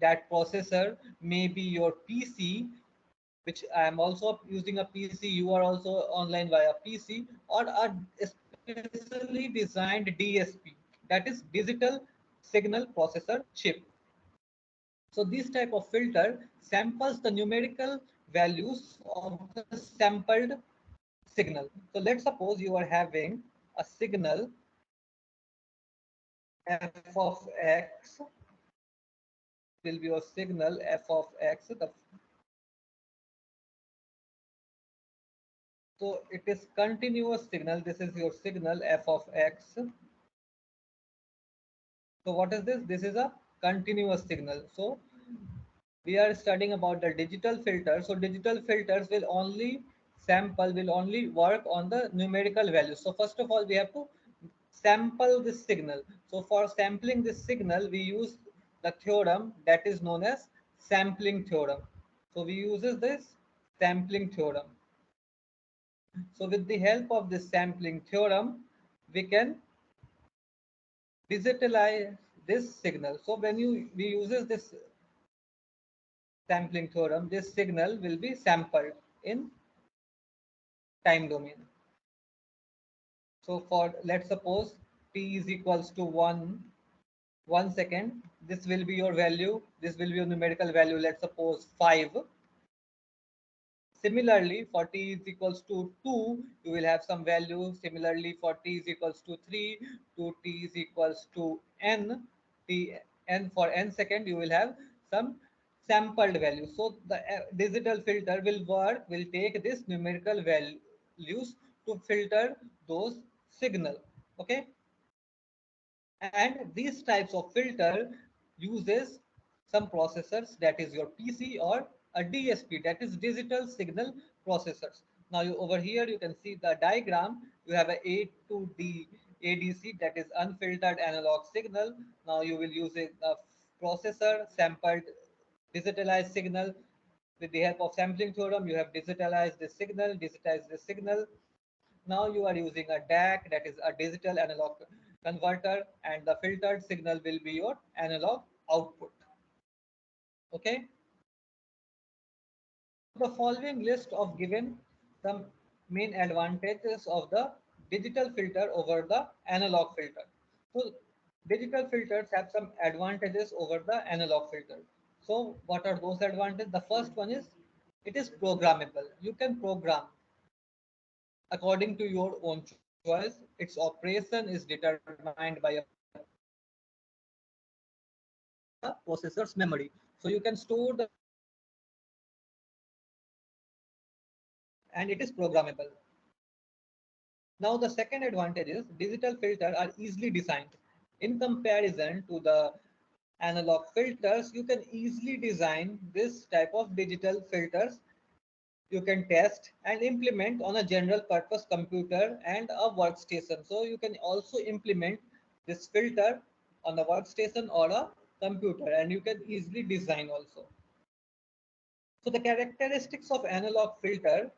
That processor may be your PC, which I am also using a PC, you are also online via PC, or a specially designed DSP, that is digital signal processor chip. So this type of filter samples the numerical values of the sampled signal. So let's suppose you are having a signal f of x, will be your signal f of x. So it is continuous signal. This is your signal f of x. So what is this? This is a continuous signal. So we are studying about the digital filter. So digital filters will only work on the numerical values. So first of all, we have to sample this signal. So for sampling this signal, we use the theorem that is known as sampling theorem. So we uses this sampling theorem. So with the help of this sampling theorem, we can digitalize this signal. So when we uses this sampling theorem, this signal will be sampled in time domain. So for let's suppose t is equals to 1 second, this will be your value, this will be your numerical value, let's suppose 5. Similarly, for t is equals to 2, you will have some value. Similarly, for t is equals to 3, to t is equals to n, n for n second, you will have some sampled value. So the digital filter will take this numerical values to filter those signal. Okay, and these types of filter uses some processors, that is your PC, or a DSP, that is digital signal processors. Now over here you can see the diagram. You have a to D ADC, that is unfiltered analog signal. Now you will use a processor sampled digitalized signal. With the help of sampling theorem, you have digitized this signal. Now you are using a DAC, that is a digital analog converter, and the filtered signal will be your analog output. Okay. The following list of given some main advantages of the digital filter over the analog filter. So digital filters have some advantages over the analog filter. So what are those advantages? The first one is it is programmable. You can program according to your own choice. Its operation is determined by a processor's memory. So you can store the and it is programmable. Now the second advantage is digital filters are easily designed. In comparison to the analog filters, you can easily design this type of digital filters. You can test and implement on a general purpose computer and a workstation. So you can also implement this filter on a workstation or a computer, and you can easily design also. So the characteristics of analog filter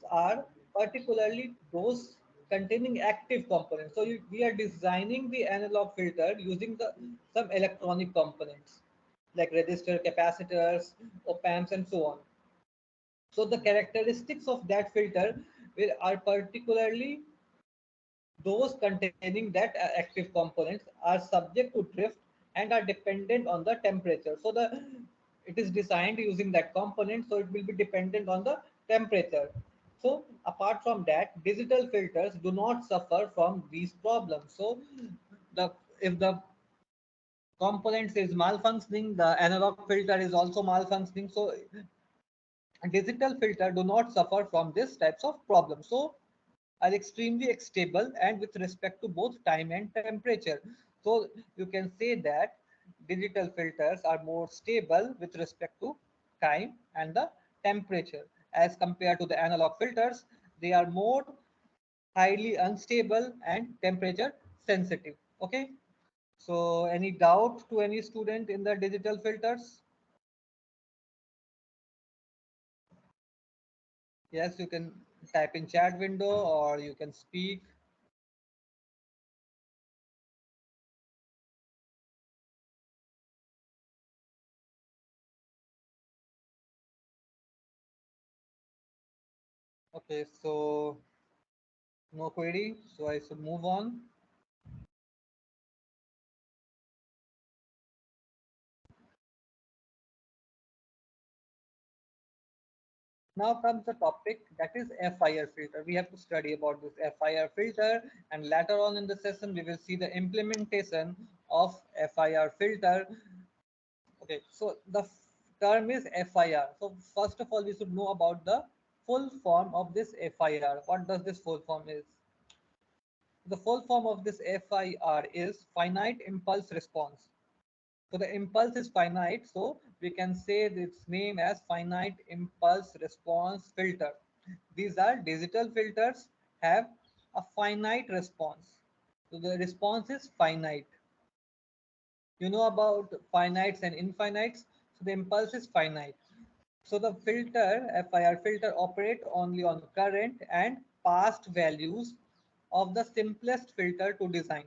are particularly those containing active components. So we are designing the analog filter using some electronic components like resistor, capacitors, op amps, and so on. So the characteristics of that filter are particularly those containing that active components are subject to drift and are dependent on the temperature. So it is designed using that component, so it will be dependent on the temperature. So apart from that, digital filters do not suffer from these problems. So the if the components is malfunctioning, the analog filter is also malfunctioning. So digital filter do not suffer from these types of problems. So are extremely stable and with respect to both time and temperature. So you can say that digital filters are more stable with respect to time and the temperature as compared to the analog filters. They are more highly unstable and temperature sensitive. Okay. So any doubt to any student in the digital filters? Yes, you can type in chat window or you can speak. Okay, so no query, so I should move on. Now comes the topic that is FIR filter. We have to study about this FIR filter, and later on in the session we will see the implementation of FIR filter. Okay, so the term is FIR. So first of all, we should know about the full form of this FIR. What does this full form is? The full form of this FIR is finite impulse response. So the impulse is finite, so we can say its name as finite impulse response filter. These are digital filters have a finite response. So the response is finite. You know about finites and infinites. So the impulse is finite. So the filter, FIR filter, operate only on current and past values of the simplest filter to design.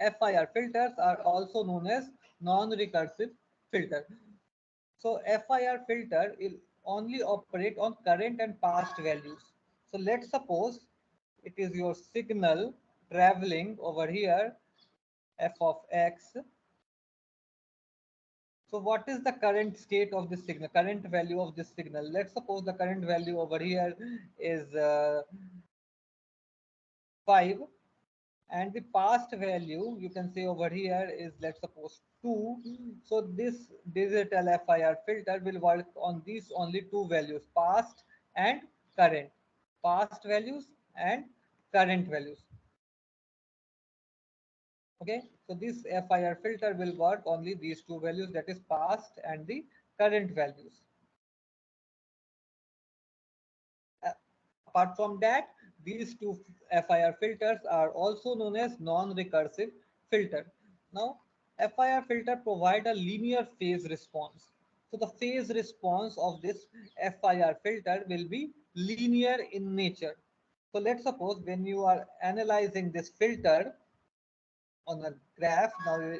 FIR filters are also known as non-recursive filter. So FIR filter will only operate on current and past values. So let's suppose it is your signal traveling over here, f of x. So what is the current state of this signal, current value of this signal? Let's suppose the current value over here is 5, and the past value you can say over here is, let's suppose, 2. So this digital FIR filter will work on these only two values, past and current, past values and current values. Okay, so this FIR filter will work only these two values, that is past and the current values. Apart from that, these two FIR filters are also known as non-recursive filter. Now, FIR filter provide a linear phase response. So the phase response of this FIR filter will be linear in nature. So let's suppose when you are analyzing this filter on a graph, now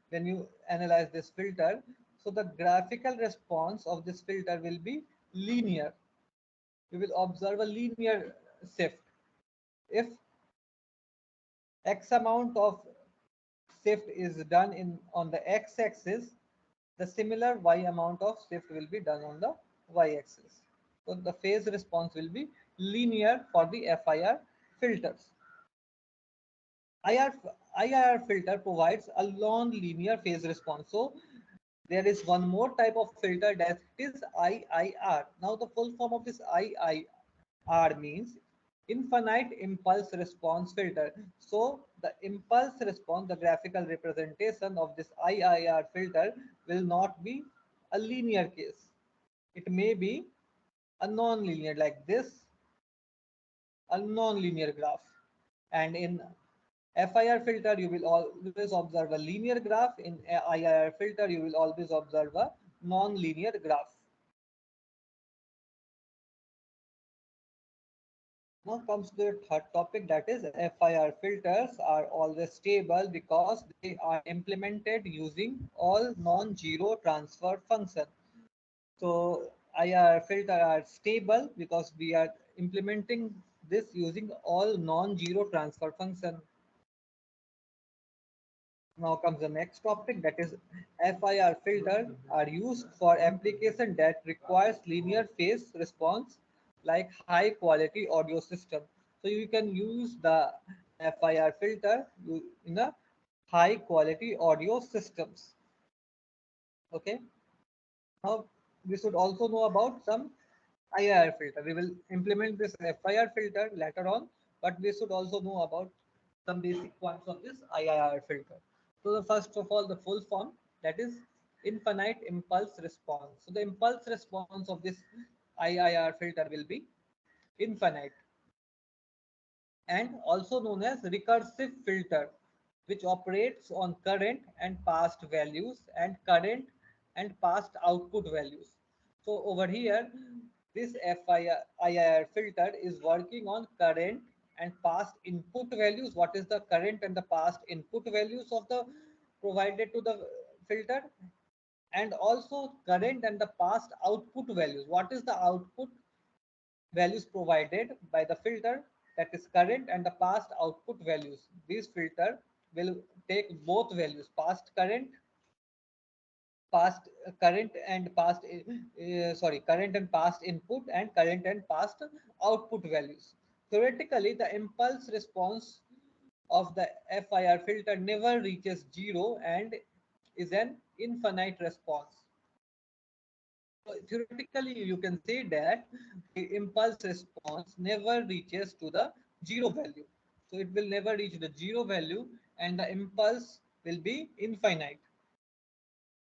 when you analyze this filter, so the graphical response of this filter will be linear. You will observe a linear shift. If X amount of shift is done in on the X axis, the similar Y amount of shift will be done on the Y axis. So the phase response will be linear for the FIR filters. IR filter provides a non-linear phase response. So there is one more type of filter that is IIR. Now the full form of this IIR means infinite impulse response filter. So the impulse response, the graphical representation of this IIR filter will not be a linear case. It may be a non-linear like this, a non-linear graph. And in FIR filter, you will always observe a linear graph. In IIR filter, you will always observe a non-linear graph. Now comes the third topic, that is FIR filters are always stable because they are implemented using all non-zero transfer function. So IR filter are stable because we are implementing this using all non-zero transfer function. Now comes the next topic, that is FIR filter are used for application that requires linear phase response like high quality audio system. So you can use the FIR filter in a high quality audio systems. Okay. Now we should also know about some IIR filter. We will implement this FIR filter later on, but we should also know about some basic points of this IIR filter. So the first of all, the full form, that is infinite impulse response. So the impulse response of this IIR filter will be infinite and also known as recursive filter, which operates on current and past values and current and past output values. So over here, this FIR filter is working on current and past input values. What is the current and the past input values of the provided to the filter, and also current and the past output values. What is the output values provided by the filter, that is current and the past output values. This filter will take both values, past current and past current and past input and current and past output values. Theoretically, the impulse response of the FIR filter never reaches zero and is an infinite response. So theoretically, you can say that the impulse response never reaches to the zero value. So it will never reach the zero value and the impulse will be infinite.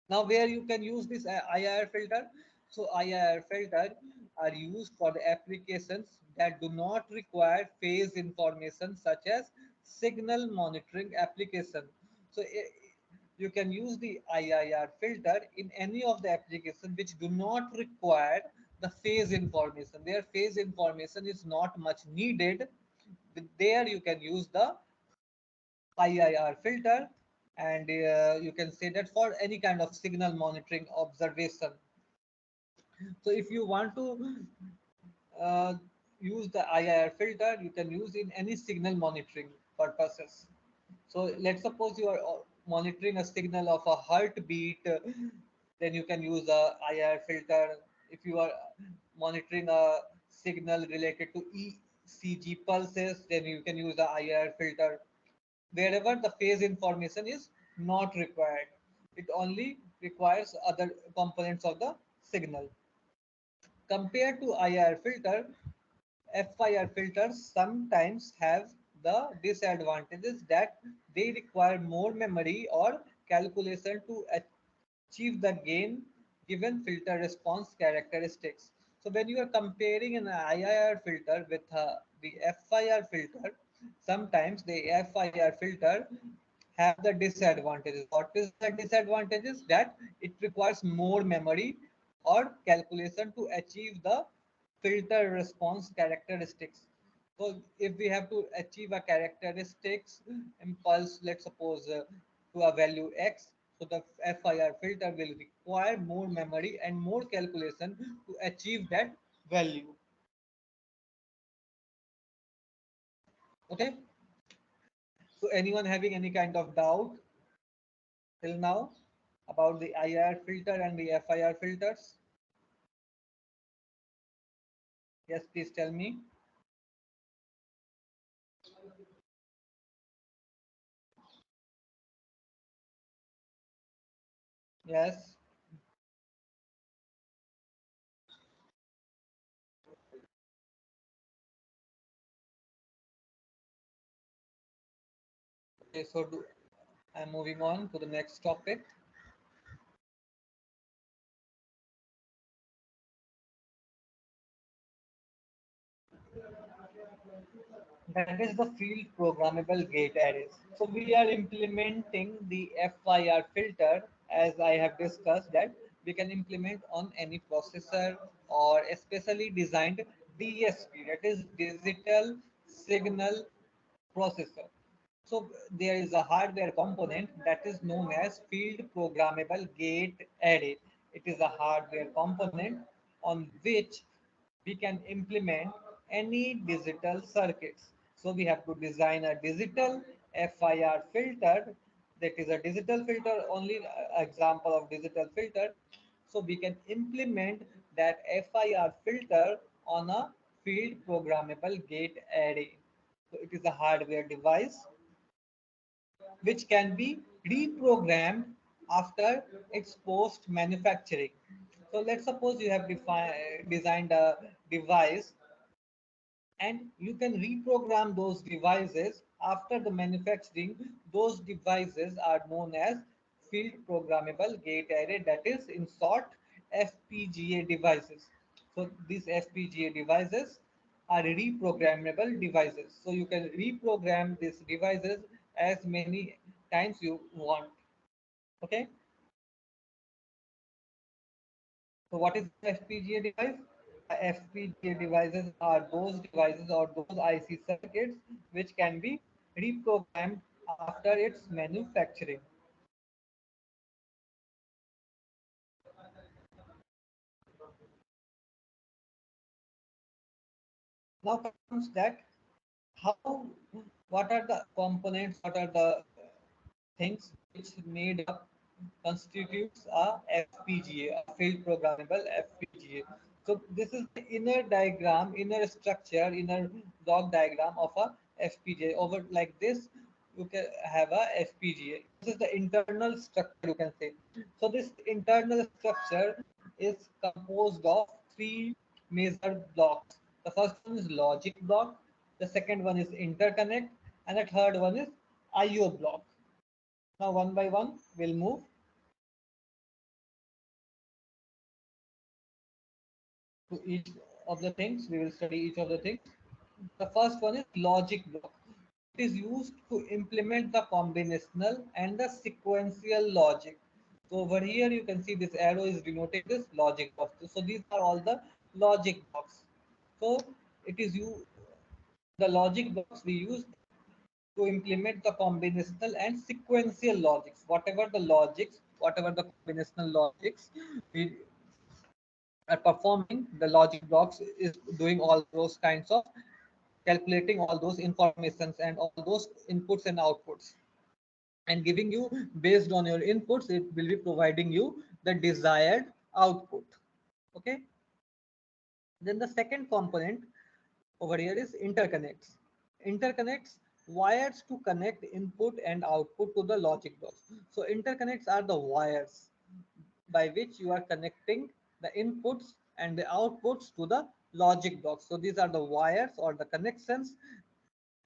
Now, where you can use this IIR filter? So IIR filter are used for the applications that do not require phase information, such as signal monitoring application. So you can use the IIR filter in any of the applications which do not require the phase information. Their phase information is not much needed. There you can use the IIR filter, and you can say that for any kind of signal monitoring observation. So if you want to uh, use the IIR filter, you can use in any signal monitoring purposes. So let's suppose you are monitoring a signal of a heartbeat, then you can use a IIR filter. If you are monitoring a signal related to ECG pulses, then you can use the IIR filter. Wherever the phase information is not required, it only requires other components of the signal. Compared to IR filter, FIR filters sometimes have the disadvantages that they require more memory or calculation to achieve the gain given filter response characteristics. So when you are comparing an IIR filter with the FIR filter, sometimes the FIR filter have the disadvantages. What is the disadvantages? That it requires more memory or calculation to achieve the filter response characteristics. So if we have to achieve a characteristics impulse, let's suppose to a value x, so the FIR filter will require more memory and more calculation to achieve that value. Okay. So anyone having any kind of doubt till now about the IR filter and the FIR filters? Yes, please tell me. Yes. Okay, so I'm moving on to the next topic. That is the field programmable gate arrays. So we are implementing the FIR filter, as I have discussed that we can implement on any processor or especially designed DSP, that is digital signal processor. So there is a hardware component that is known as field programmable gate array. It is a hardware component on which we can implement any digital circuits. So we have to design a digital FIR filter, that is a digital filter, only example of digital filter. So we can implement that FIR filter on a field programmable gate array. So it is a hardware device which can be reprogrammed after its post manufacturing. So let's suppose you have designed a device and you can reprogram those devices after the manufacturing. Those devices are known as field programmable gate array, that is in short FPGA devices. So these FPGA devices are reprogrammable devices, so you can reprogram these devices as many times you want. Okay, so what is FPGA device? FPGA devices are those devices or those IC circuits which can be reprogrammed after its manufacturing. Now comes that how, what are the components, what are the things which made up constitutes a FPGA, a field programmable FPGA. So this is the inner diagram, inner structure, inner block diagram of a FPGA. Over like this, you can have a FPGA. This is the internal structure, you can say. So this internal structure is composed of three major blocks. The first one is logic block, the second one is interconnect, and the third one is IO block. Now, one by one, we'll move to each of the things. We will study each of the things. The first one is logic block. It is used to implement the combinational and the sequential logic. So over here, you can see this arrow is denoting this logic box. So these are all the logic blocks. So it is you the logic blocks we use to implement the combinational and sequential logics. Whatever the combinational logics we are performing, the logic blocks is doing all those kinds of calculating all those informations and all those inputs and outputs, and giving you, based on your inputs, it will be providing you the desired output. Okay, then the second component over here is interconnects wires to connect input and output to the logic blocks. So interconnects are the wires by which you are connecting the inputs and the outputs to the logic blocks. So these are the wires or the connections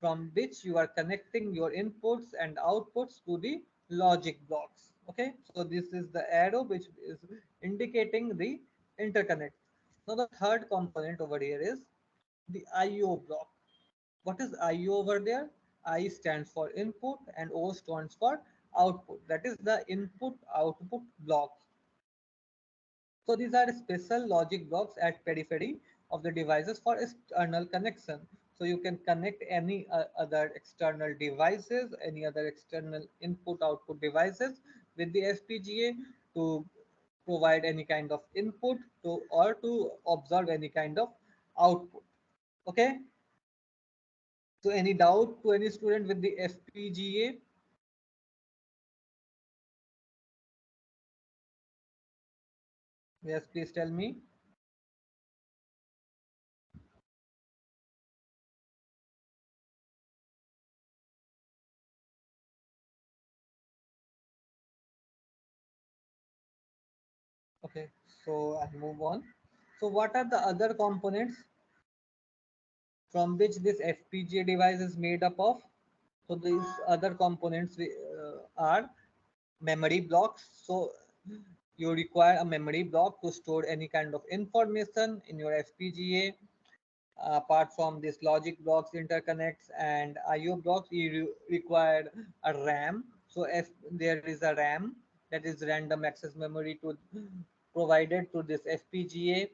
from which you are connecting your inputs and outputs to the logic blocks. Okay, so this is the arrow which is indicating the interconnect. Now the third component over here is the IO block. What is IO over there? I stands for input and O stands for output. That is the input output block. So these are special logic blocks at periphery of the devices for external connection. So you can connect any other external devices, any other external input output devices with the FPGA to provide any kind of input to or to observe any kind of output. Okay. So any doubt to any student with the FPGA? Yes, please tell me. Okay, so I'll move on. So what are the other components from which this FPGA device is made up of? So these other components are memory blocks. So you require a memory block to store any kind of information in your FPGA. Apart from this logic blocks, interconnects, and IO blocks, you require a RAM. So if there is a RAM, that is random access memory to provided to this FPGA.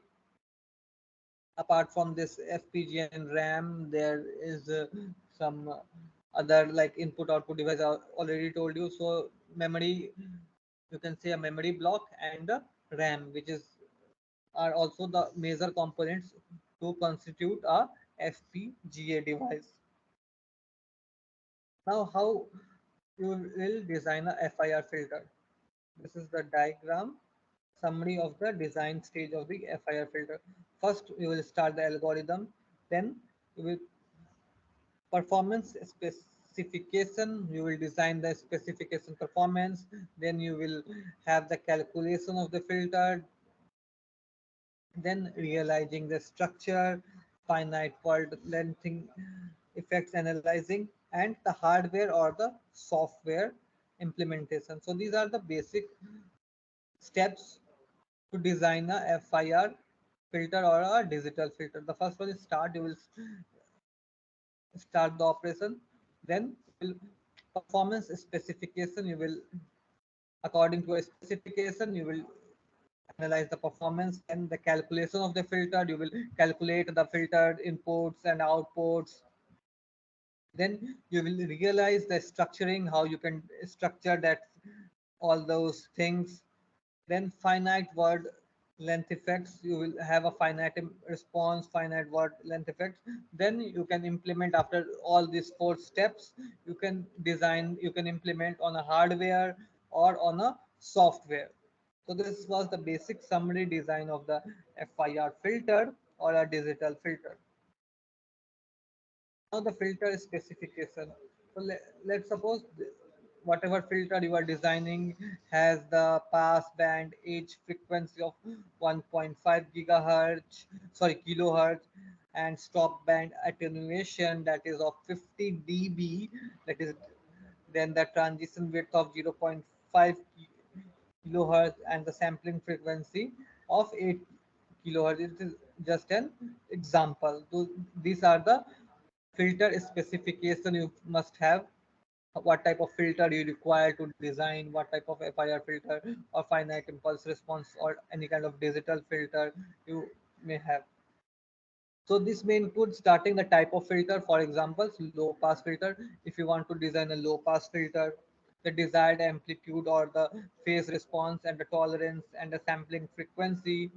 Apart from this FPGA and RAM, there is some other like input output device I already told you. So memory, you can say a memory block and a RAM, which is are also the major components to constitute a FPGA device. Now, how you will design a FIR filter? This is the diagram summary of the design stage of the FIR filter. First, you will start the algorithm, then you will performance specification, you will design the specification performance, then you will have the calculation of the filter, then realizing the structure, finite word lengthening, effects analyzing, and the hardware or the software implementation. So these are the basic steps to design a FIR filter or a digital filter. The first one is start. You will start the operation, then will performance specification. You will, according to a specification, you will analyze the performance and the calculation of the filter. You will calculate the filtered inputs and outputs. Then you will realize the structuring, how you can structure that all those things. Then finite word length effects, you will have a finite response, finite word length effects. Then you can implement, after all these four steps, you can design, you can implement on a hardware or on a software. So this was the basic summary design of the FIR filter or a digital filter. Now the filter specification. So let's suppose whatever filter you are designing has the pass band age frequency of 1.5 gigahertz, sorry, kilohertz, and stop band attenuation that is of 50 dB, that is, then the transition width of 0.5 kilohertz and the sampling frequency of 8 kilohertz. It is just an example. So these are the filter specification you must have, what type of filter you require to design, what type of FIR filter or finite impulse response or any kind of digital filter you may have. So this may include starting the type of filter, for example, low pass filter. If you want to design a low pass filter, the desired amplitude or the phase response and the tolerance and the sampling frequency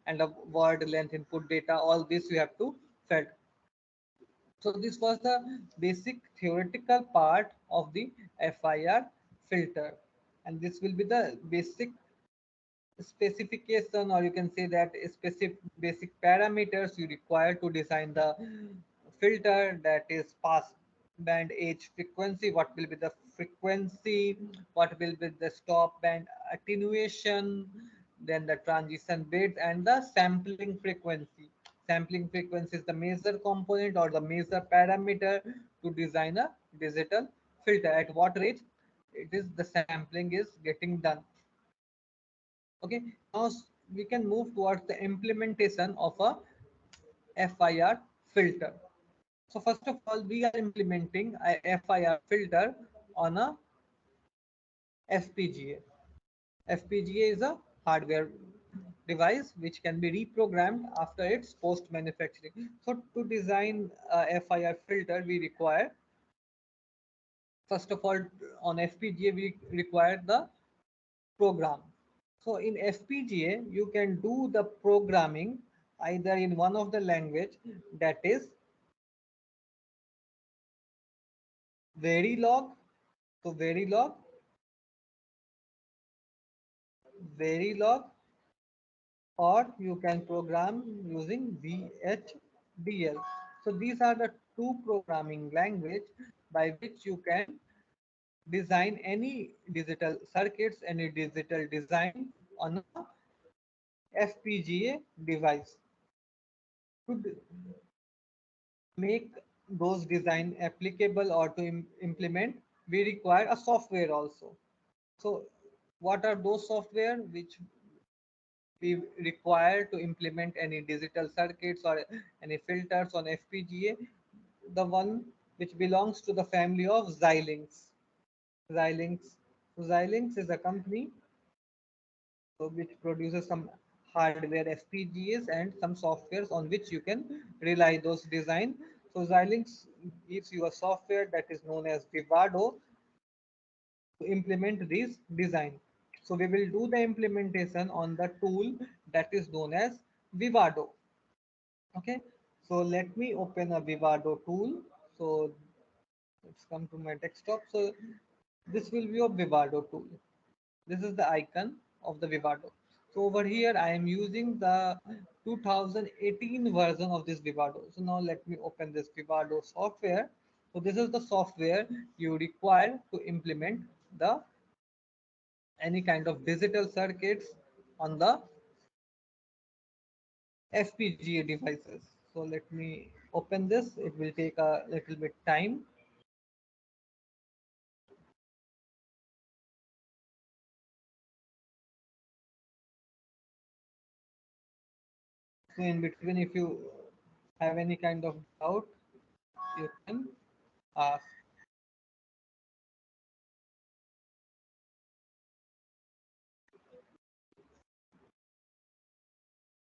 and the word length input data, all this you have to fed. So this was the basic theoretical part of the FIR filter, and this will be the basic specification, or you can say that specific basic parameters you require to design the filter, that is pass band age frequency, what will be the frequency, what will be the stop band attenuation, then the transition bit and the sampling frequency. Sampling frequency is the major component or the major parameter to design a digital filter, at what rate it is the sampling is getting done. Okay, now we can move towards the implementation of a FIR filter. So first of all, we are implementing a FIR filter on a FPGA. FPGA is a hardware device which can be reprogrammed after its post manufacturing. So to design a FIR filter, we require, first of all, on FPGA we require the program. So in FPGA, you can do the programming either in one of the language, that is Verilog. So Verilog, or you can program using VHDL. So these are the two programming language by which you can design any digital circuits, any digital design on a FPGA device. To make those design applicable or to implement, we require a software also. So what are those software which we require to implement any digital circuits or any filters on FPGA? The one which belongs to the family of Xilinx. Xilinx. So Xilinx is a company which produces some hardware FPGAs and some softwares on which you can rely those design. So Xilinx gives you a software that is known as Vivado to implement this design. So we will do the implementation on the tool that is known as Vivado. Okay, so let me open a Vivado tool. So let's come to my desktop. So this will be your Vivado tool. This is the icon of the Vivado. So over here I am using the 2018 version of this Vivado. So now let me open this Vivado software. So this is the software you require to implement the any kind of digital circuits on the FPGA devices. So let me open this. It will take a little bit time. So in between, if you have any kind of doubt, you can ask.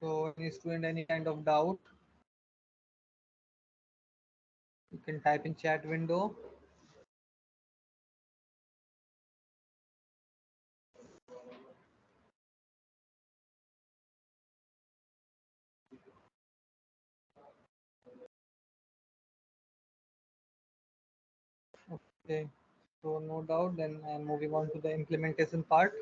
So any student, any kind of doubt, you can type in chat window. Okay, so no doubt, then I'm moving on to the implementation part.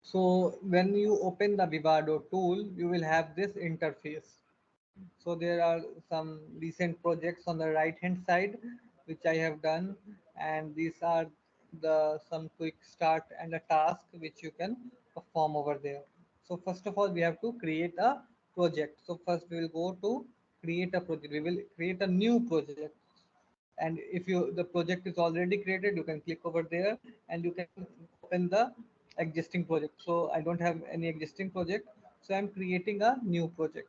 So when you open the Vivado tool, you will have this interface. So there are some recent projects on the right hand side which I have done, and these are the some quick start and a task which you can perform over there. So first of all, we have to create a project. So first we will go to create a project. We will create a new project, and if you the project is already created, you can click over there and you can open the existing project. So I don't have any existing project, so I'm creating a new project.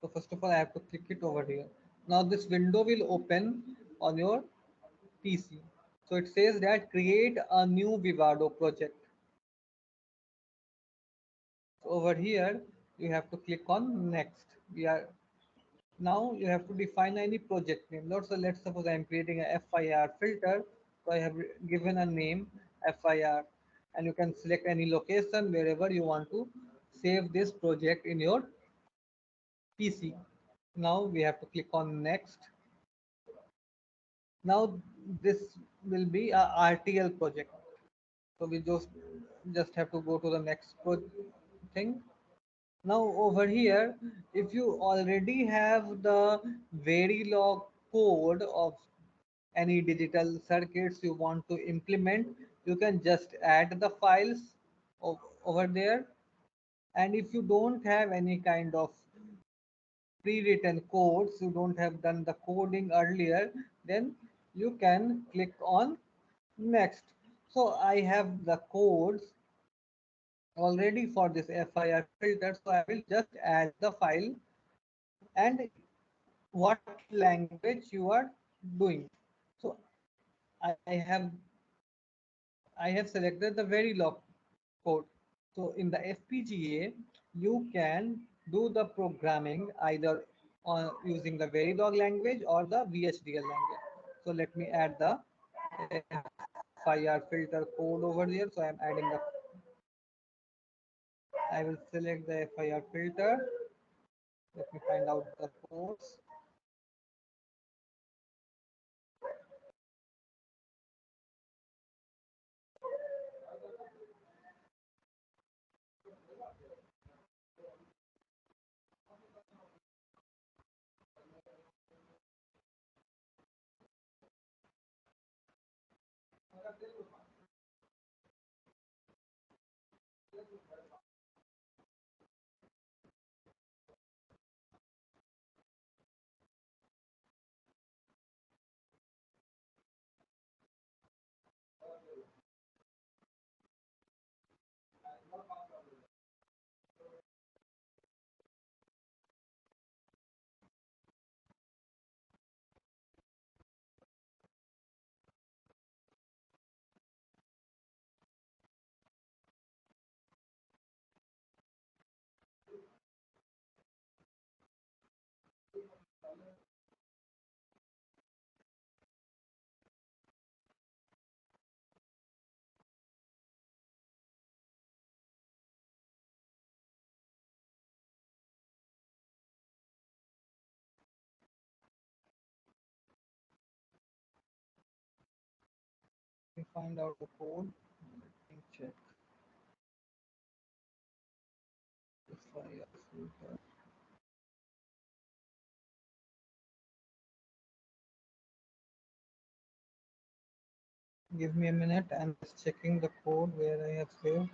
So first of all, I have to click it over here. Now this window will open on your PC. So it says that create a new Vivado project. So over here you have to click on next. We are Now you have to define any project name. Let's suppose I am creating a FIR filter. So I have given a name FIR, and you can select any location wherever you want to save this project in your PC. Now we have to click on next. Now this will be a RTL project. So we just have to go to the next thing. Now over here, if you already have the Verilog code of any digital circuits you want to implement, you can just add the files over there. And if you don't have any kind of pre-written codes, you don't have done the coding earlier, then you can click on next. So I have the codes already for this FIR filter, so I will just add the file and what language you are doing. So I have selected the Verilog code. So in the FPGA, you can do the programming either using the Verilog language or the VHDL language. So let me add the FIR filter code over there. So I'm adding the, I will select the FIR filter. Let me find out the codes. Let me find out the code. Let me check. FIR filter. Give me a minute. I'm just checking the code where I have saved.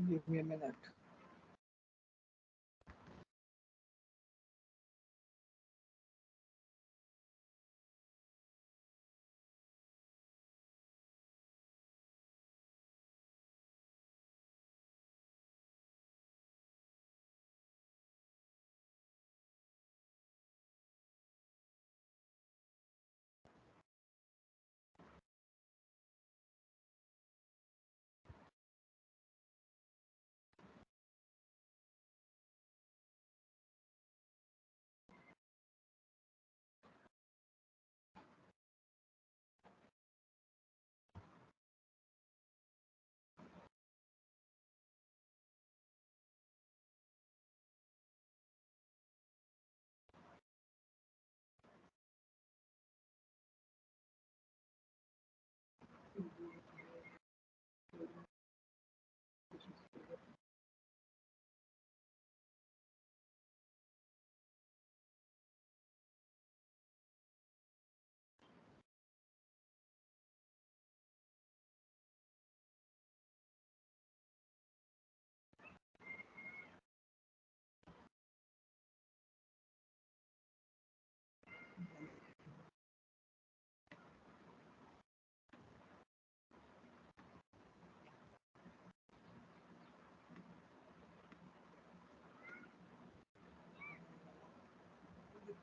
Give me a minute.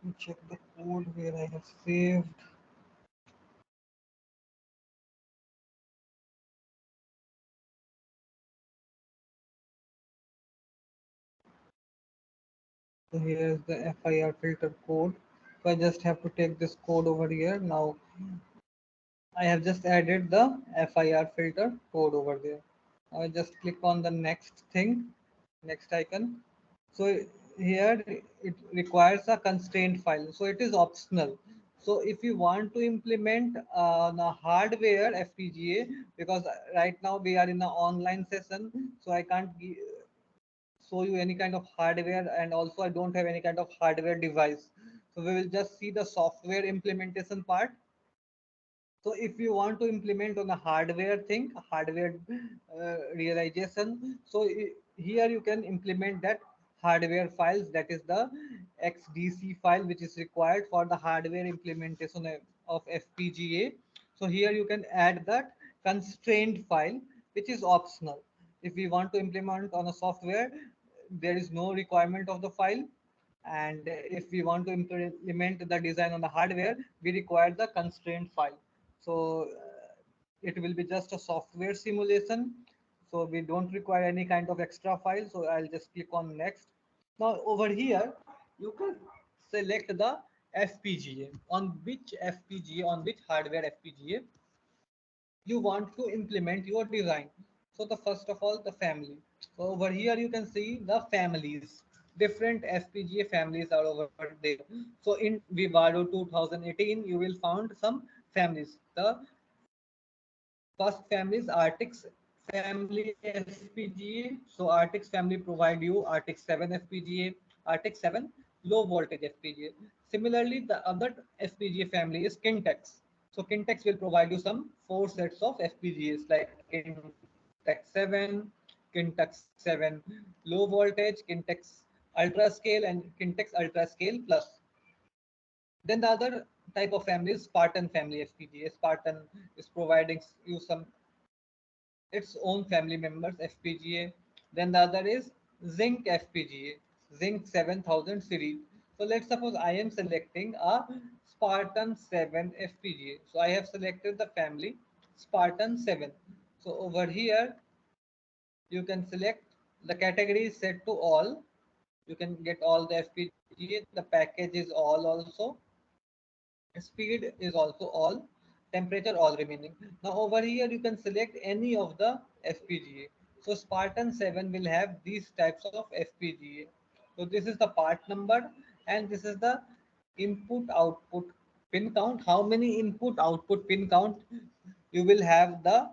me check the code where I have saved. So here is the FIR filter code. So I just have to take this code over here. Now I have just added the FIR filter code over there. I just click on the next thing, next icon. So here it requires a constraint file. So it is optional. So if you want to implement the hardware FPGA, because right now we are in an online session, so I can't show you any kind of hardware, and also I don't have any kind of hardware device. So we will just see the software implementation part. So if you want to implement on a hardware thing, hardware realization, so here you can implement that hardware files, that is the XDC file which is required for the hardware implementation of FPGA. So here you can add that constraint file which is optional. If we want to implement on a software, there is no requirement of the file, and if we want to implement the design on the hardware, we require the constraint file. So it will be just a software simulation, so we don't require any kind of extra file. So I'll just click on next. Now over here you can select the FPGA, on which FPGA, on which hardware FPGA you want to implement your design. So the first of all, the family. So over here you can see the families. Different FPGA families are over there. So in Vivado 2018, you will find some families. The first family is Artix family FPGA. So Artix family provide you Artix 7 FPGA, Artix 7 low voltage FPGA. Similarly, the other FPGA family is Kintex. So Kintex will provide you some four sets of FPGAs like Kintex 7, Kintex 7 low voltage, Kintex Ultra Scale, and Kintex Ultra Scale Plus. Then the other type of family is Spartan family FPGA. Spartan is providing you some its own family members FPGA. Then the other is Zinc FPGA, Zinc 7000 series. So let's suppose I am selecting a Spartan 7 FPGA. So I have selected the family Spartan 7. So over here you can select the category is set to all. You can get all the FPGA. The package is all also. Speed is also all, temperature all remaining. Now over here you can select any of the FPGA. So Spartan 7 will have these types of FPGA. So this is the part number, and this is the input output pin count. How many input output pin count you will have the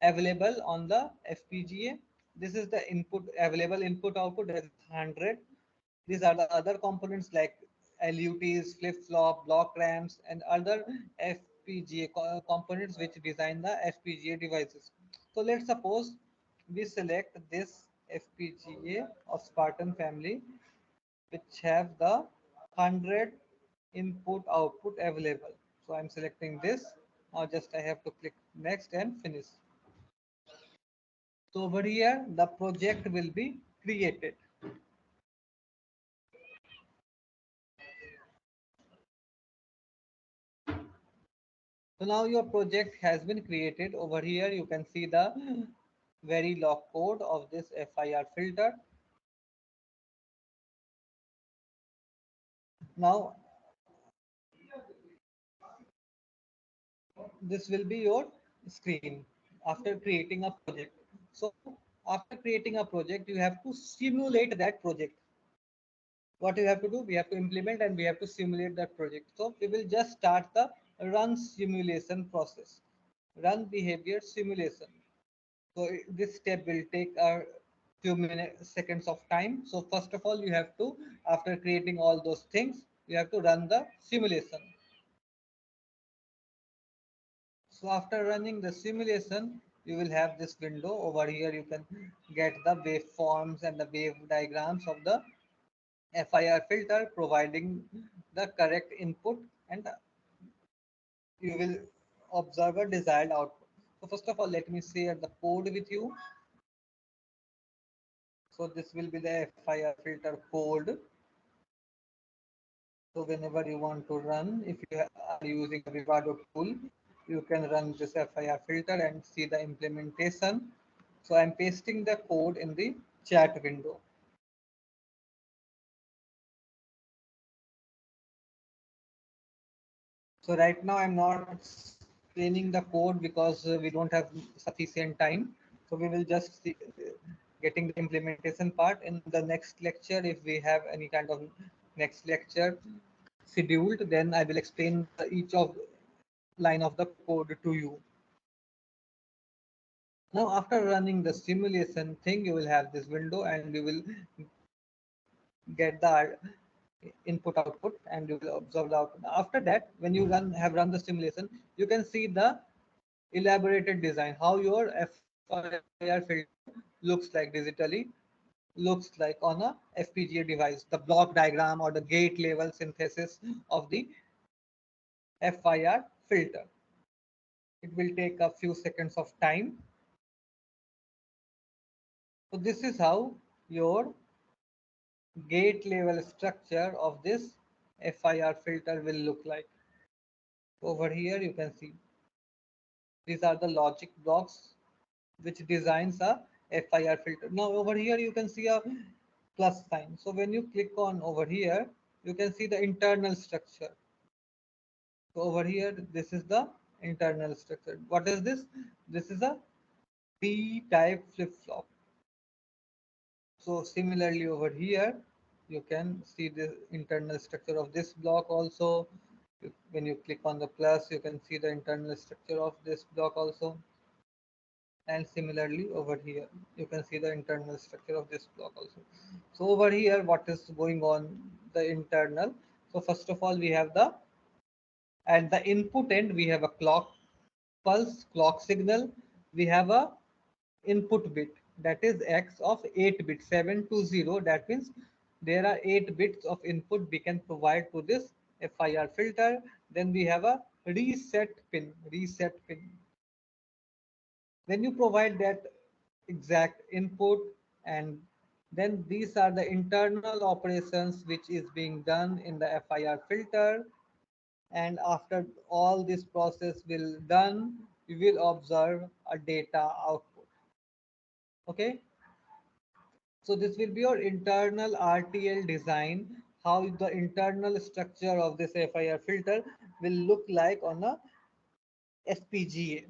available on the FPGA. This is the input available input output, that is 100. These are the other components like LUTs, flip-flop, block RAMs, and other FPGA components which design the FPGA devices. So let's suppose we select this FPGA of Spartan family, which have the 100 input output available. So I'm selecting this. Now just I have to click next and finish. So over here, the project will be created. So now your project has been created. Over here, you can see the Verilog code of this FIR filter. Now, this will be your screen after creating a project. So after creating a project, you have to simulate that project. What you have to do, we have to implement and we have to simulate that project. So we will just start the run simulation process, run behavior simulation. So this step will take a few minutes, seconds of time. So first of all, you have to, after creating all those things, you have to run the simulation. So after running the simulation, you will have this window over here. You can get the waveforms and the wave diagrams of the FIR filter, providing the correct input, and you will observe a desired output. So first of all, let me share the code with you. So this will be the FIR filter code. So whenever you want to run, if you are using a Vivado tool, you can run this FIR filter and see the implementation. So I'm pasting the code in the chat window. So right now I'm not explaining the code because we don't have sufficient time. So we will just see, getting the implementation part in the next lecture. If we have any kind of next lecture scheduled, then I will explain each of line of the code to you. Now, after running the simulation thing, you will have this window and you will get the input output and you will observe the output. After that, when you have run the simulation, you can see the elaborated design, how your FIR filter looks like digitally, looks like on a FPGA device, the block diagram or the gate level synthesis of the FIR filter. It will take a few seconds of time. So this is how your gate level structure of this FIR filter will look like. Over here you can see these are the logic blocks which designs a FIR filter. Now over here you can see a plus sign. So when you click on over here, you can see the internal structure. So over here, this is the internal structure. What is this? This is a P-type flip-flop. So similarly over here, you can see the internal structure of this block also. When you click on the plus, you can see the internal structure of this block also. And similarly over here, you can see the internal structure of this block also. So over here, what is going on the internal? So first of all, we have the at the input end, we have a clock pulse, clock signal. We have a input bit that is X of 8 bits, 720. That means there are 8 bits of input we can provide to this FIR filter. Then we have a reset pin. When you provide that exact input, and then these are the internal operations which is being done in the FIR filter. And after all this process will done, you will observe a data output. Okay, so this will be your internal RTL design, how the internal structure of this FIR filter will look like on a FPGA.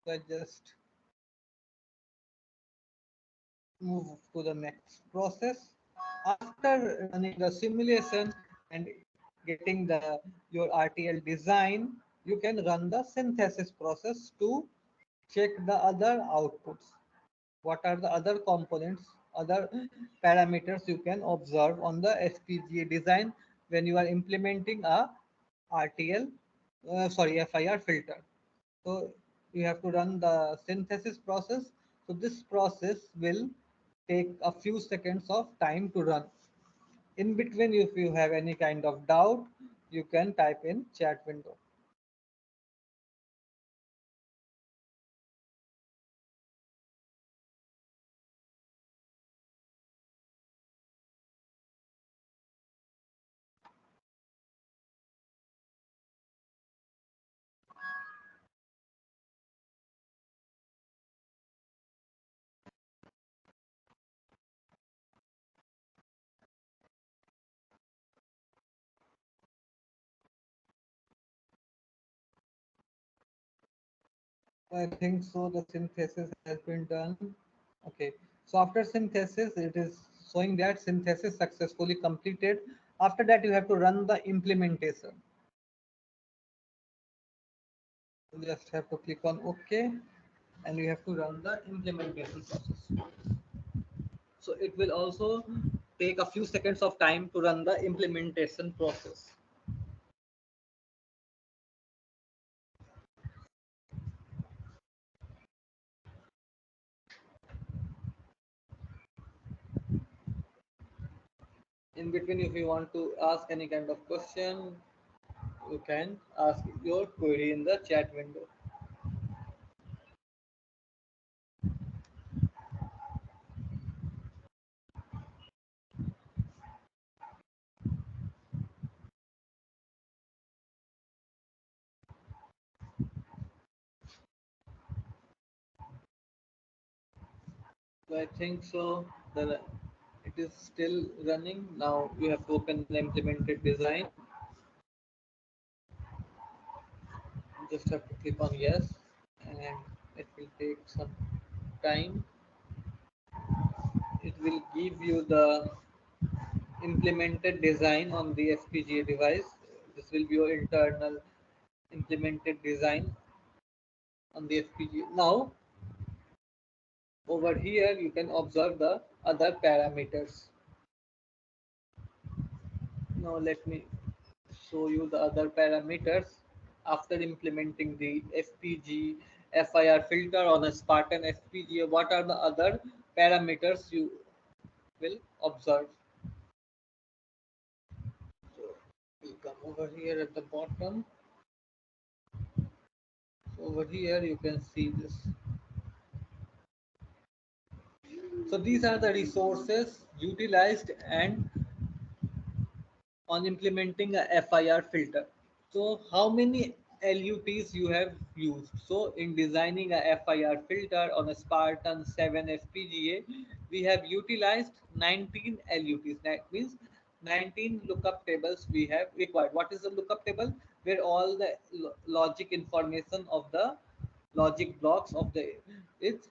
So I just move to the next process. After running the simulation and getting the your RTL design, you can run the synthesis process to check the other outputs. What are the other components, other parameters you can observe on the FPGA design when you are implementing a RTL, FIR filter. So you have to run the synthesis process. So this process will take a few seconds of time to run. In between, if you have any kind of doubt, you can type in chat window. I think so. The synthesis has been done. Okay. So after synthesis, it is showing that synthesis successfully completed. After that, you have to run the implementation. You just have to click on OK, and you have to run the implementation process. So it will also take a few seconds of time to run the implementation process. In between, if you want to ask any kind of question, you can ask your query in the chat window. So I think so. The it is still running. Now you have to open the implemented design. Just have to click on yes, and it will take some time. It will give you the implemented design on the FPGA device. This will be your internal implemented design on the FPGA. Now over here you can observe the other parameters. Now let me show you the other parameters after implementing the FPG FIR filter on a Spartan FPGA. What are the other parameters you will observe? So we'll come over here at the bottom. So over here you can see this. So these are the resources utilized and on implementing a FIR filter. So how many LUTs you have used? So in designing a FIR filter on a Spartan 7 FPGA, we have utilized 19 LUTs. That means 19 lookup tables we have required. What is the lookup table? Where all the logic information of the logic blocks of the is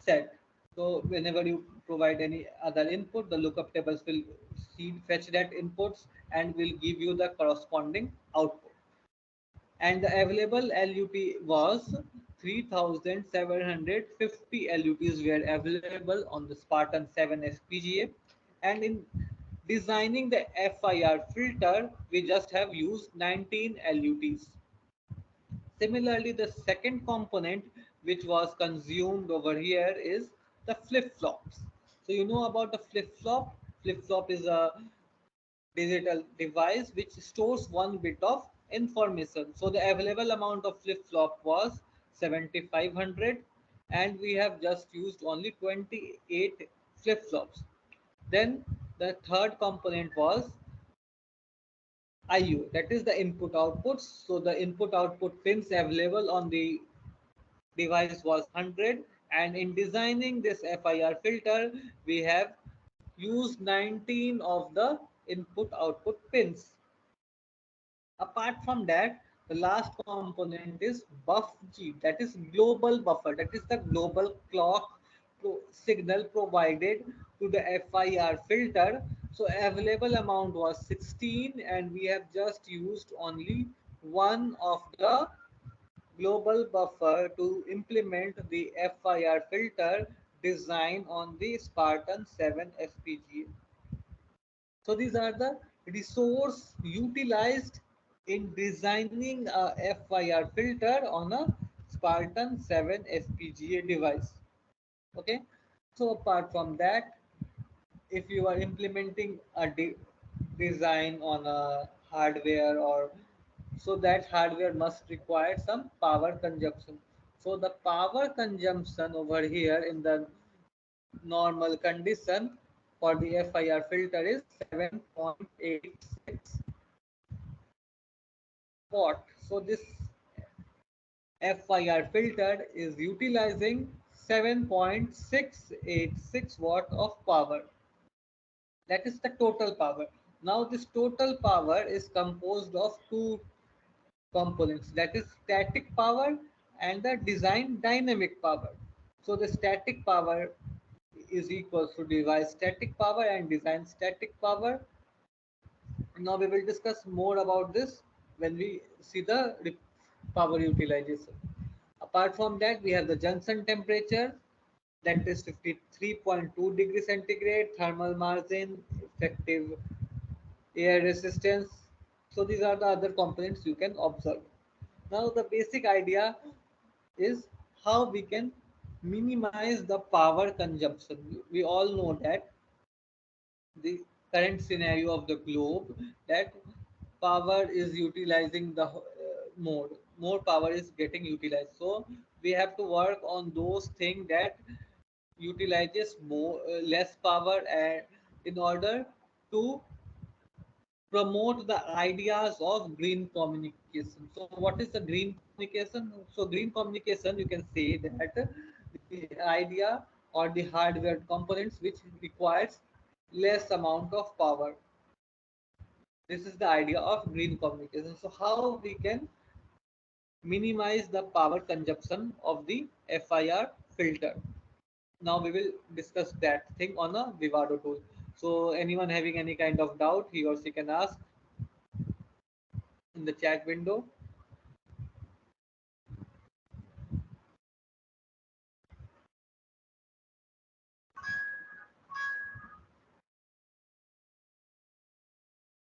set. So whenever you provide any other input, the lookup tables will fetch that inputs and will give you the corresponding output. And the available LUT was 3750 LUTs were available on the Spartan 7 FPGA. And in designing the FIR filter, we just have used 19 LUTs. Similarly, the second component which was consumed over here is the flip-flops. So you know about the flip-flop. Flip-flop is a digital device which stores one bit of information. So the available amount of flip-flop was 7500 and we have just used only 28 flip-flops. Then the third component was IU, that is the input outputs. So the input output pins available on the device was 100 and in designing this FIR filter we have used 19 of the input output pins. Apart from that, the last component is buff-G, that is global buffer, that is the global clock signal provided to the FIR filter. So available amount was 16 and we have just used only one of the global buffer to implement the FIR filter design on the Spartan 7 FPGA. So these are the resource utilized in designing a FIR filter on a Spartan 7 FPGA device. Okay. So apart from that, if you are implementing a design on a hardware or so that hardware must require some power consumption. So the power consumption over here in the normal condition for the FIR filter is 7.86 watt. So this FIR filter is utilizing 7.686 watt of power. That is the total power. Now this total power is composed of two components, that is static power and the design dynamic power. So the static power is equal to device static power and design static power. Now we will discuss more about this when we see the power utilization. Apart from that, we have the junction temperature, that is 53.2 degrees centigrade, thermal margin, effective air resistance. So these are the other components you can observe. Now the basic idea is how we can minimize the power consumption. We all know that the current scenario of the globe, that power is utilizing the more power is getting utilized. So we have to work on those things that utilizes more less power and in order to promote the ideas of green communication. So what is the green communication? So green communication, you can say that the idea or the hardware components which requires less amount of power. This is the idea of green communication. So how we can minimize the power consumption of the FIR filter. Now we will discuss that thing on a Vivado tool. So anyone having any kind of doubt, he or she can ask in the chat window.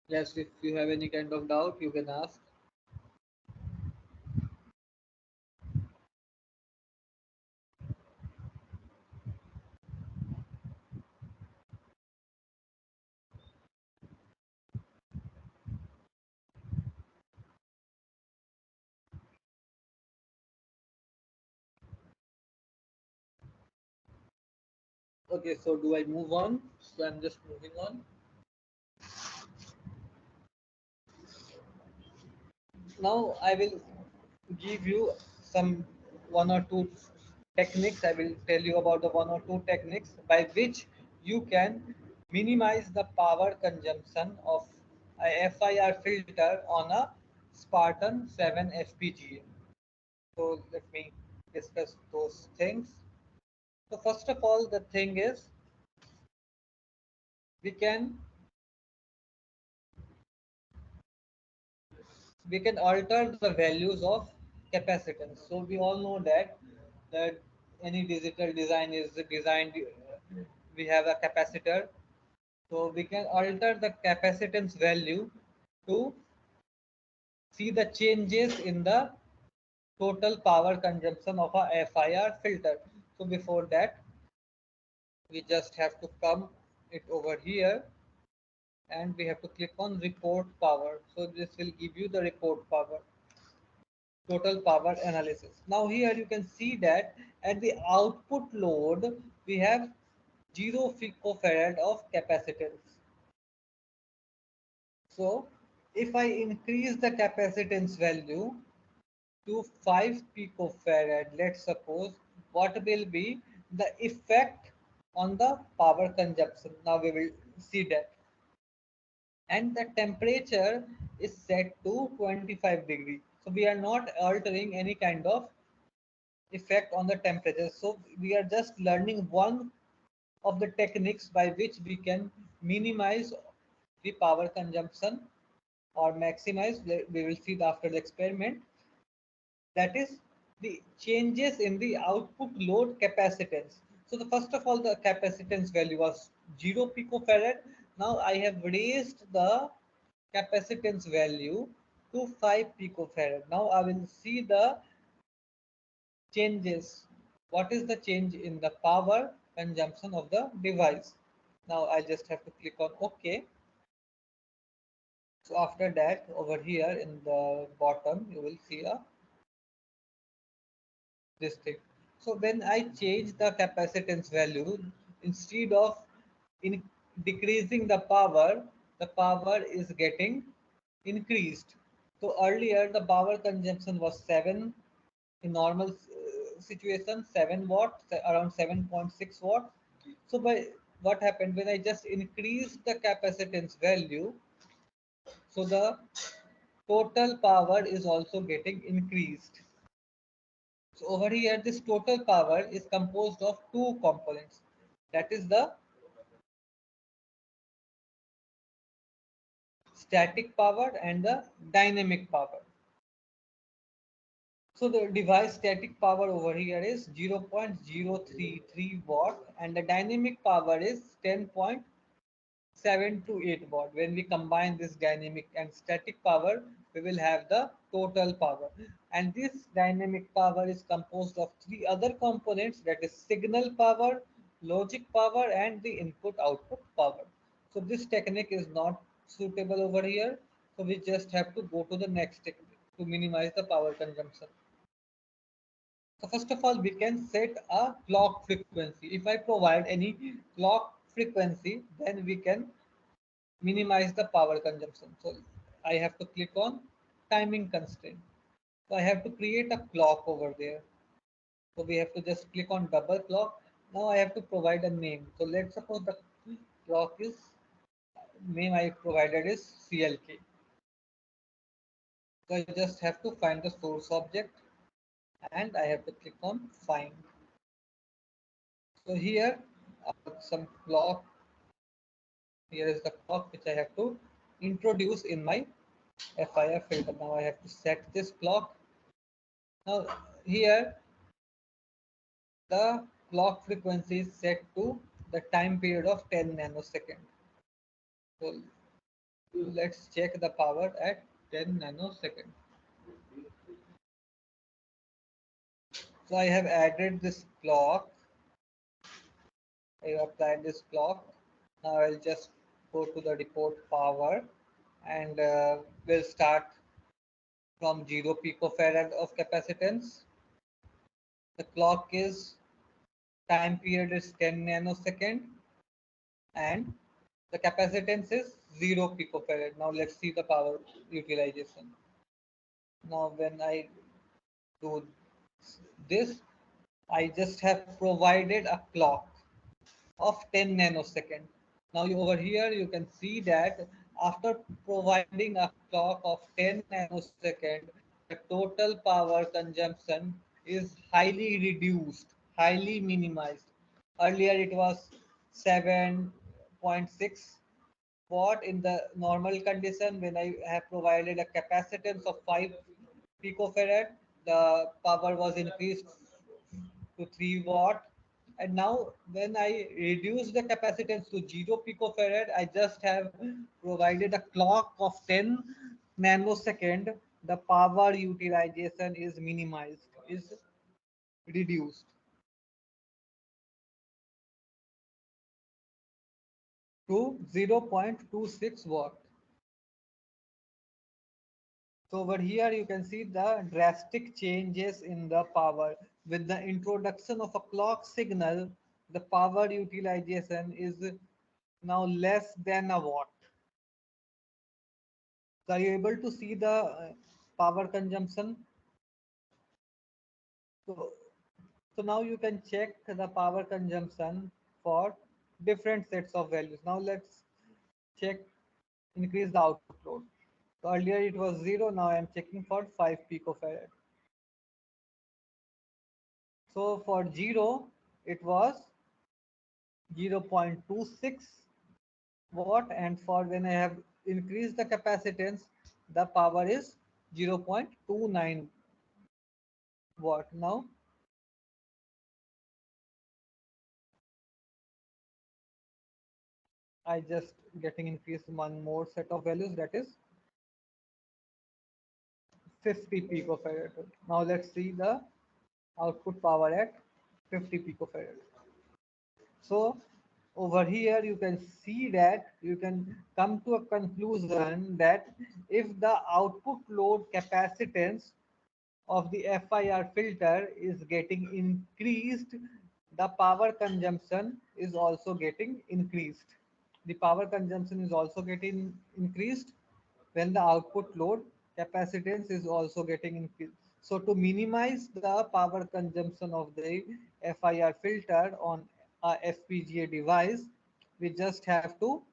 Yes, if you have any kind of doubt, you can ask. Okay, so do I move on? So I'm just moving on. Now I will give you some one or two techniques. I will tell you about the one or two techniques by which you can minimize the power consumption of a FIR filter on a Spartan 7 FPGA. So let me discuss those things. So first of all, the thing is we can alter the values of capacitance. So we all know that any digital design is designed. We have a capacitor, so we can alter the capacitance value to see the changes in the total power consumption of a FIR filter. So before that, we just have to come it over here and we have to click on report power. So this will give you the report power. Total power analysis. Now here you can see that at the output load we have 0 picofarad of capacitance. So if I increase the capacitance value to 5 picofarad, let's suppose, what will be the effect on the power consumption? Now we will see that. And the temperature is set to 25 degrees. So we are not altering any kind of effect on the temperature. So we are just learning one of the techniques by which we can minimize the power consumption or maximize. We will see after the experiment. That is the changes in the output load capacitance. So the first of all, the capacitance value was 0 picofarad. Now I have raised the capacitance value to 5 picofarad. Now I will see the changes. What is the change in the power consumption of the device? Now I just have to click on OK. So after that, over here in the bottom, you will see this thing. So when I change the capacitance value, instead of in decreasing the power is getting increased. So earlier the power consumption was 7 in normal situation, 7 watt, around 7.6 watt. So by what happened when I just increased the capacitance value, so the total power is also getting increased. So over here, this total power is composed of two components. That is the static power and the dynamic power. So the device static power over here is 0.033 watt and the dynamic power is 10.7 to 8 watt. When we combine this dynamic and static power, we will have the total power. And this dynamic power is composed of three other components, that is signal power, logic power, and the input output power. So this technique is not suitable over here. So we just have to go to the next technique to minimize the power consumption. So first of all, we can set a clock frequency. If I provide any clock frequency, then we can minimize the power consumption. So I have to click on timing constraint. So I have to create a clock over there. So we have to just click on double clock Now I have to provide a name. So let's suppose the clock is name I provided is CLK. So I just have to find the source object and I have to click on find. So here some clock, here is the clock which I have to introduce in my FIR filter. Now I have to set this clock. Now here the clock frequency is set to the time period of 10 nanosecond. So let's check the power at 10 nanosecond. So I have added this clock. I have applied this clock. Now I'll just go to the report power and we'll start from 0 picofarad of capacitance. The clock is time period is 10 nanosecond and the capacitance is 0 picofarad. Now let's see the power utilization. Now when I do this, I just have provided a clock of 10 nanosecond. Now over here you can see that after providing a clock of 10 nanosecond, the total power consumption is highly reduced, highly minimized. Earlier it was 7.6 watt in the normal condition. When I have provided a capacitance of 5 picofarad, the power was increased to 3 watt. And now when I reduce the capacitance to 0 picofarad, I just have provided a clock of 10 nanosecond. The power utilization is minimized, is reduced to 0.26 watt. So over here you can see the drastic changes in the power. With the introduction of a clock signal, the power utilization is now less than a watt. So are you able to see the power consumption? So, so now you can check the power consumption for different sets of values. Now let's check increase the output load. So earlier it was 0, now I am checking for 5 picofarad. So for 0, it was 0.26 watt, and for when I have increased the capacitance, the power is 0.29 watt. Now I just getting increased one more set of values, that is 50 picofarad. Now let's see the output power at 50 picofarad. So over here you can see that you can come to a conclusion that if the output load capacitance of the FIR filter is getting increased, the power consumption is also getting increased. The power consumption is also getting increased when the output load capacitance is also getting increased. So to minimize the power consumption of the FIR filter on a FPGA device, we just have to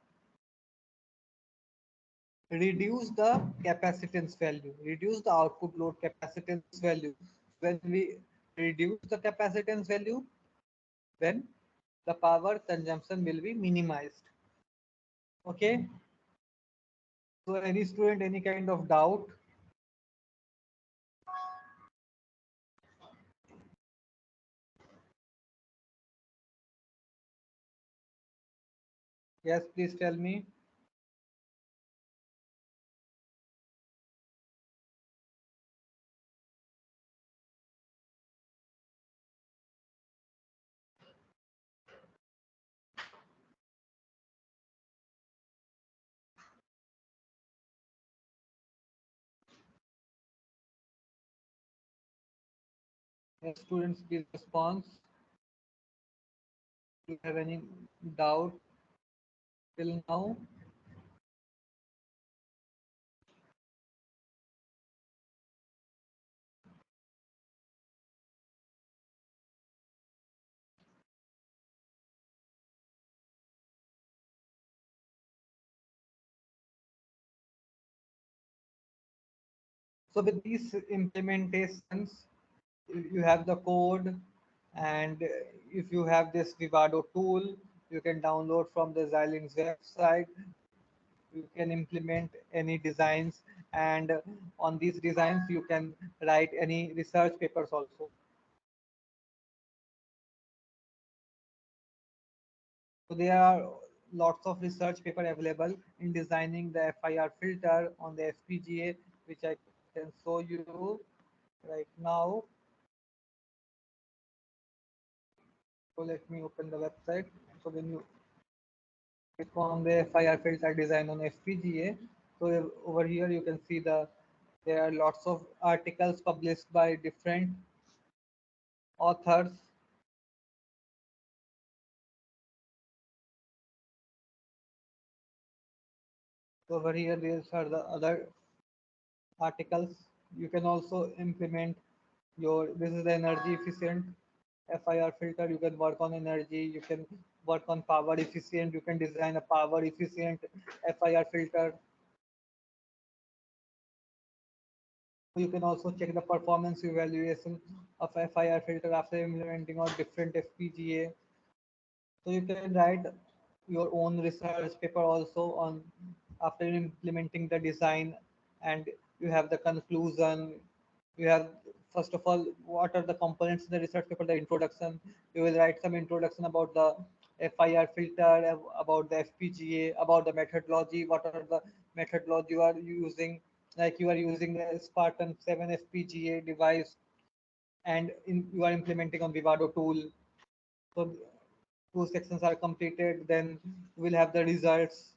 reduce the capacitance value, reduce the output load capacitance value. When we reduce the capacitance value, then the power consumption will be minimized. Okay. So any student, any kind of doubt? Yes, please tell me. Yes, students, please respond. Do you have any doubt till now? So with these implementations, you have the code, and if you have this Vivado tool, you can download from the Xilinx website. You can implement any designs, and on these designs you can write any research papers also. So there are lots of research paper available in designing the FIR filter on the FPGA, which I can show you right now. So let me open the website. So when you click on the FIR filter design on FPGA, so over here you can see there are lots of articles published by different authors. So over here these are the other articles. You can also implement this is the energy efficient FIR filter. You can work on energy, you can work on power efficient, you can design a power efficient FIR filter. You can also check the performance evaluation of FIR filter after implementing on different FPGA. So you can write your own research paper also on after implementing the design, and you have the conclusion. You have, first of all, what are the components in the research paper, the introduction. You will write some introduction about the FIR filter, about the FPGA, about the methodology, what are the methodology you are using, like you are using the Spartan 7 FPGA device, and you are implementing on Vivado tool. So two sections are completed, then you will have the results,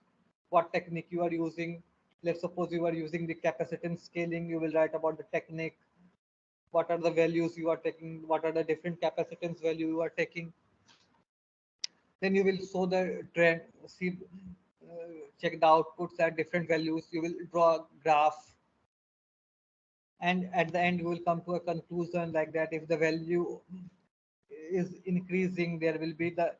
what technique you are using. Let's suppose you are using the capacitance scaling, you will write about the technique, what are the values you are taking, what are the different capacitance value you are taking. Then you will show the trend, see, check the outputs at different values, you will draw a graph, and at the end you will come to a conclusion like that. If the value is increasing, there will be the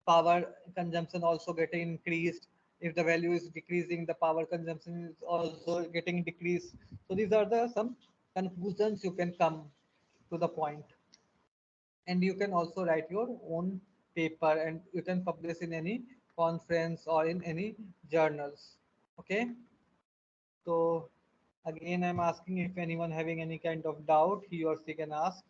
power consumption also getting increased. If the value is decreasing, the power consumption is also getting decreased. So these are the some conclusions you can come to the point. And you can also write your own paper, and you can publish in any conference or in any journals. Okay. So again, I'm asking if anyone having any kind of doubt, he or she can ask.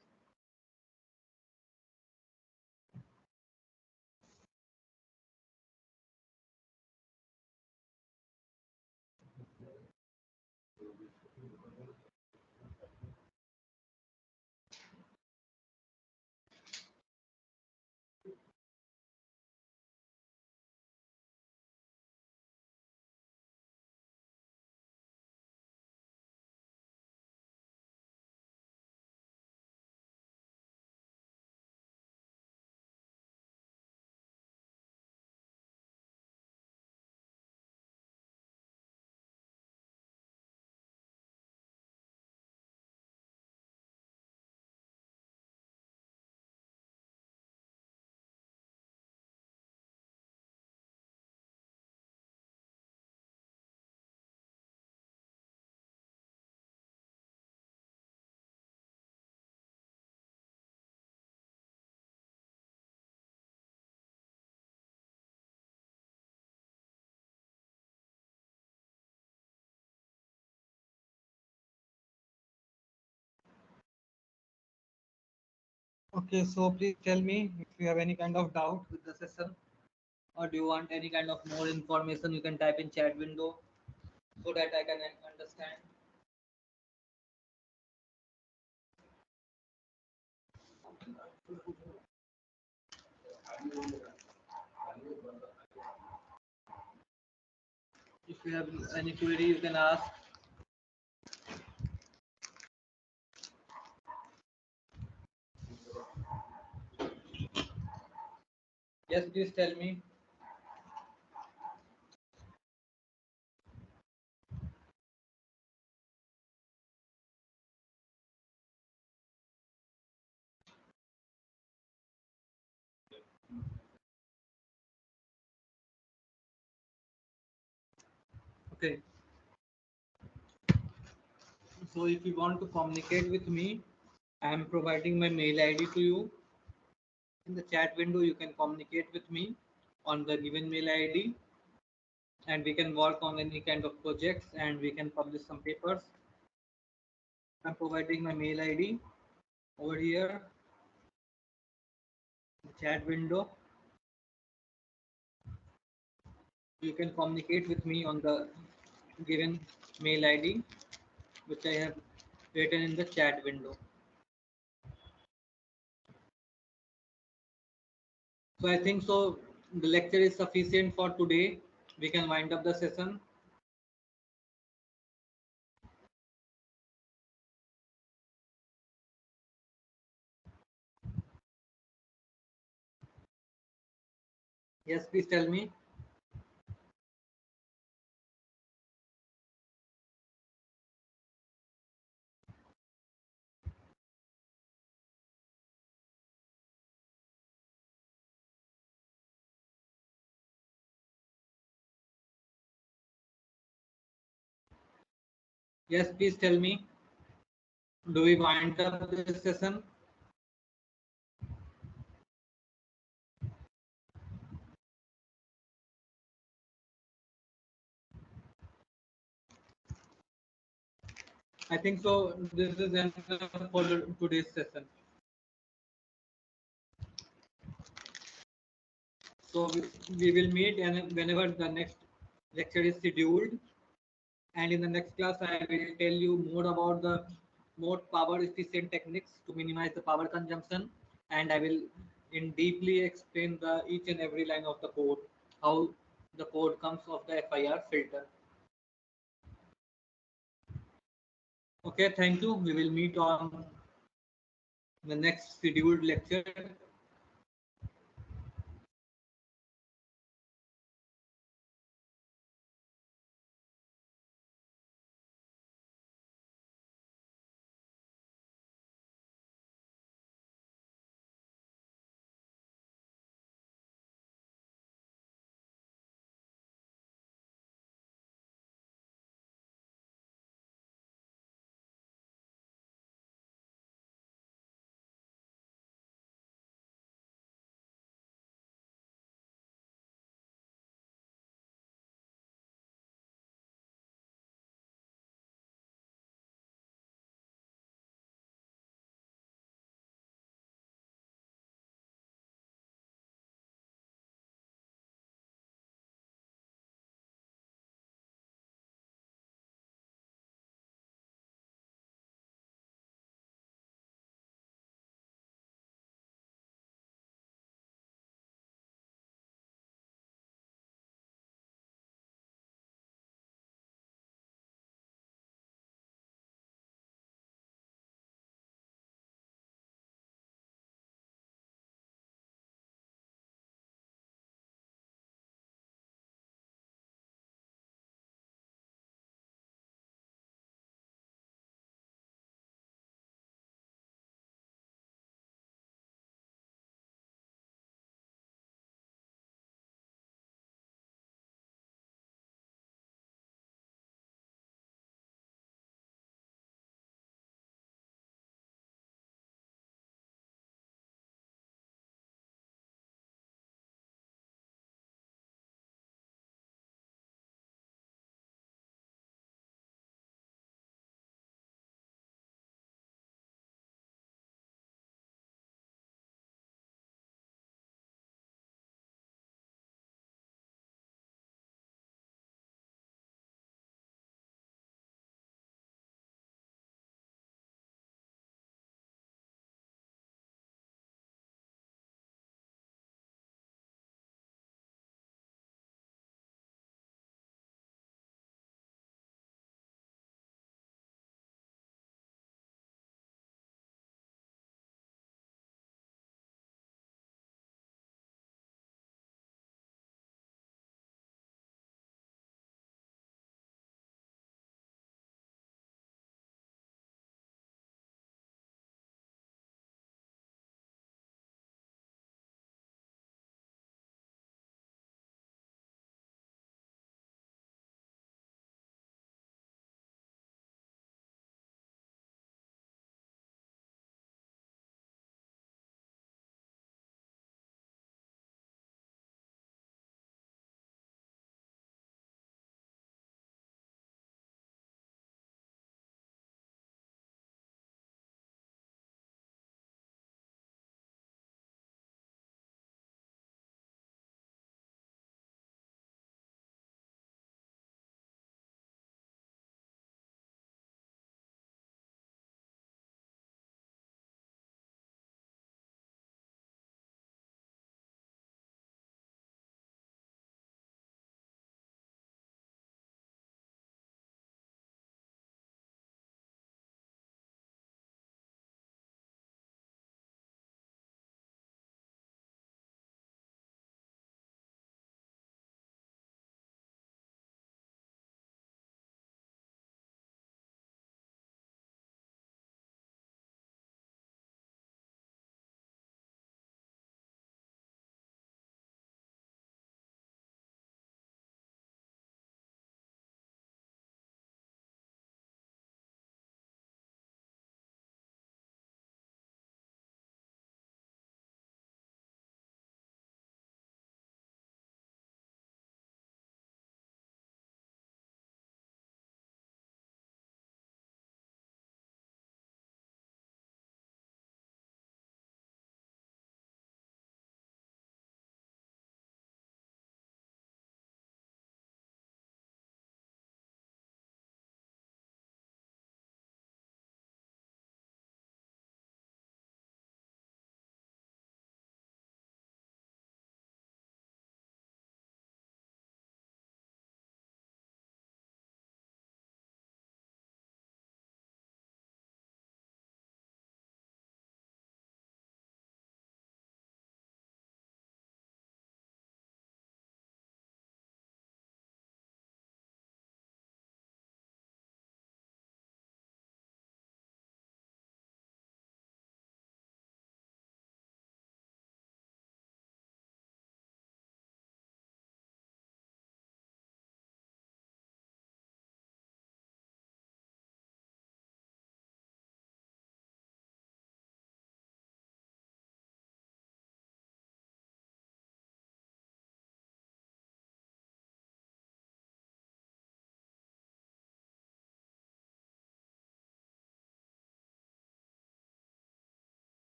Okay, so please tell me if you have any kind of doubt with the session, or do you want any kind of more information. You can type in chat window so that I can understand. If you have any query, you can ask. Yes, please tell me. Okay. So if you want to communicate with me, I am providing my mail ID to you. In the chat window, you can communicate with me on the given mail ID, and we can work on any kind of projects and we can publish some papers. I'm providing my mail ID over here, the chat window. You can communicate with me on the given mail ID, which I have written in the chat window. So I think so the lecture is sufficient for today. We can wind up the session. Yes, please tell me. Yes, please tell me. Do we wind up this session? I think so. This is enough for today's session. So we will meet and whenever the next lecture is scheduled. And in the next class, I will tell you more about the more power efficient techniques to minimize the power consumption. And I will in deeply explain the each and every line of the code, how the code comes of the FIR filter. Okay, thank you. We will meet on the next scheduled lecture.